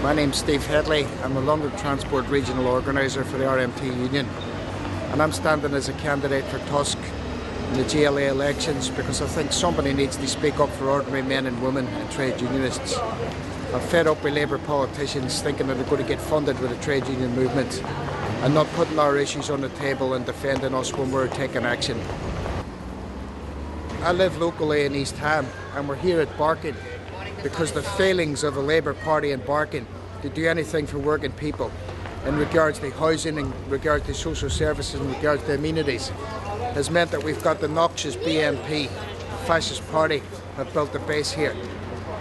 My name's Steve Hedley. I'm a London Transport Regional Organiser for the RMT Union, and I'm standing as a candidate for TUSC in the GLA elections because I think somebody needs to speak up for ordinary men and women and trade unionists. I'm fed up with Labour politicians thinking that they're going to get funded with the trade union movement and not putting our issues on the table and defending us when we're taking action. I live locally in East Ham, and we're here at Barking because the failings of the Labour Party in Barking to do anything for working people in regards to housing, in regards to social services, in regards to amenities, has meant that we've got the noxious BNP, the fascist party, have built a base here.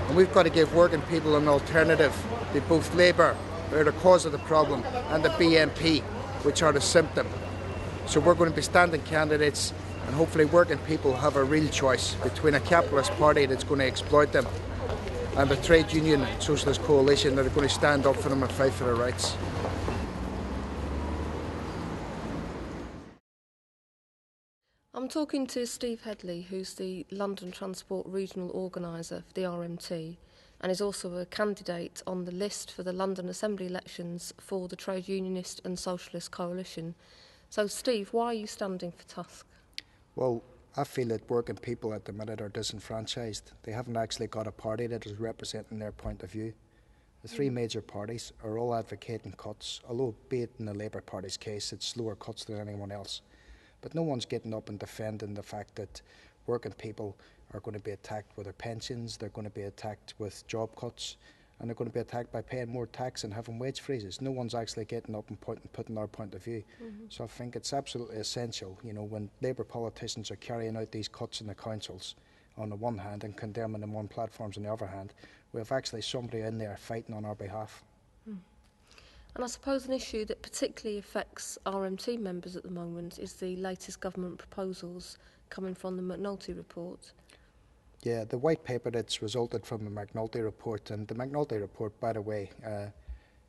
And we've got to give working people an alternative to both Labour, who are the cause of the problem, and the BNP, which are the symptom. So we're going to be standing candidates, and hopefully working people have a real choice between a capitalist party that's going to exploit them and the trade union and socialist coalition that are going to stand up for them and fight for their rights. I'm talking to Steve Hedley, who's the London Transport Regional Organiser for the RMT, and is also a candidate on the list for the London Assembly elections for the Trade Unionist and Socialist coalition. So, Steve, why are you standing for TUSC? Well, I feel that working people at the minute are disenfranchised. They haven't actually got a party that is representing their point of view. The three major parties are all advocating cuts, although be it in the Labour Party's case, it's slower cuts than anyone else. But no one's getting up and defending the fact that working people are going to be attacked with their pensions, they're going to be attacked with job cuts, and they're going to be attacked by paying more tax and having wage freezes. No one's actually getting up and putting our point of view. So I think it's absolutely essential, you know, when Labour politicians are carrying out these cuts in the councils on the one hand and condemning them on platforms on the other hand, we have actually somebody in there fighting on our behalf. And I suppose an issue that particularly affects RMT members at the moment is the latest government proposals coming from the McNulty report. Yeah, the white paper that's resulted from the McNulty report, and the McNulty report, by the way,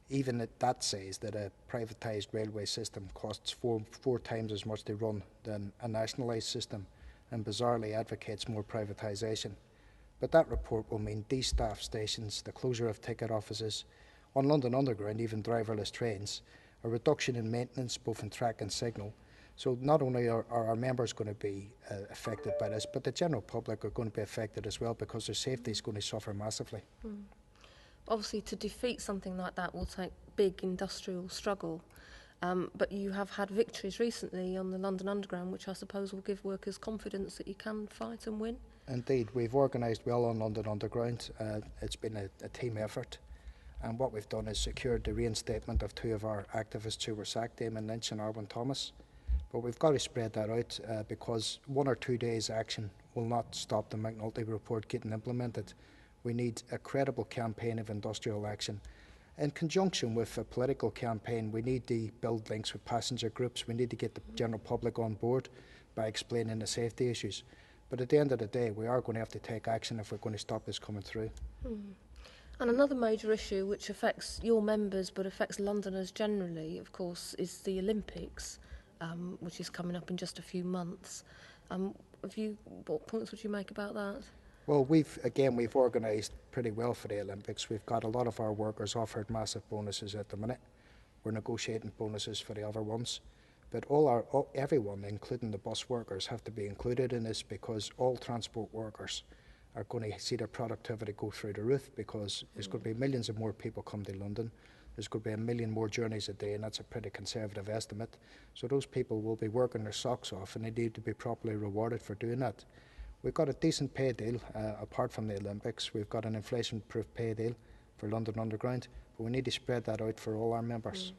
even that says that a privatised railway system costs four times as much to run than a nationalised system, and bizarrely advocates more privatisation. But that report will mean de-staffed stations, the closure of ticket offices, on London Underground even driverless trains, a reduction in maintenance both in track and signal. So not only are our members going to be affected by this, but the general public are going to be affected as well because their safety is going to suffer massively. Obviously, to defeat something like that will take big industrial struggle, but you have had victories recently on the London Underground, which I suppose will give workers confidence that you can fight and win. Indeed, we've organised well on London Underground. It's been a team effort, and what we've done is secured the reinstatement of two of our activists who were sacked, Damon Lynch and Arwin Thomas. But we've got to spread that out because 1 or 2 days' action will not stop the McNulty report getting implemented. We need a credible campaign of industrial action. In conjunction with a political campaign, we need to build links with passenger groups. We need to get the general public on board by explaining the safety issues. But at the end of the day, we are going to have to take action if we're going to stop this coming through. And another major issue which affects your members but affects Londoners generally, of course, is the Olympics. Which is coming up in just a few months. What points would you make about that? Well, we've organised pretty well for the Olympics. We've got a lot of our workers offered massive bonuses at the minute. We're negotiating bonuses for the other ones. But everyone, including the bus workers, have to be included in this because all transport workers are going to see their productivity go through the roof because there's going to be millions of more people come to London. There's going to be 1 million more journeys a day, and that's a pretty conservative estimate. So those people will be working their socks off, and they need to be properly rewarded for doing that. We've got a decent pay deal, apart from the Olympics. We've got an inflation-proof pay deal for London Underground, but we need to spread that out for all our members.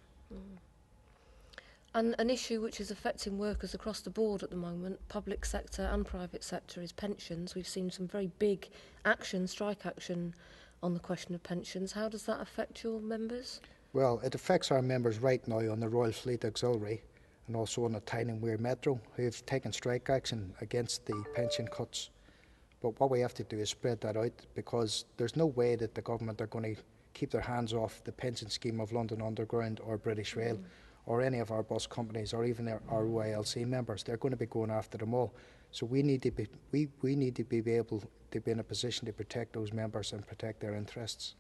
And an issue which is affecting workers across the board at the moment, public sector and private sector, is pensions. We've seen some very big action, strike action, on the question of pensions. How does that affect your members? Well, it affects our members right now on the Royal Fleet Auxiliary and also on the Tyne and Wear Metro, who have taken strike action against the pension cuts. But what we have to do is spread that out because there's no way that the government are going to keep their hands off the pension scheme of London Underground or British Rail or any of our bus companies or even our OILC members. They're going to be going after them all. So we need to be able to be in a position to protect those members and protect their interests.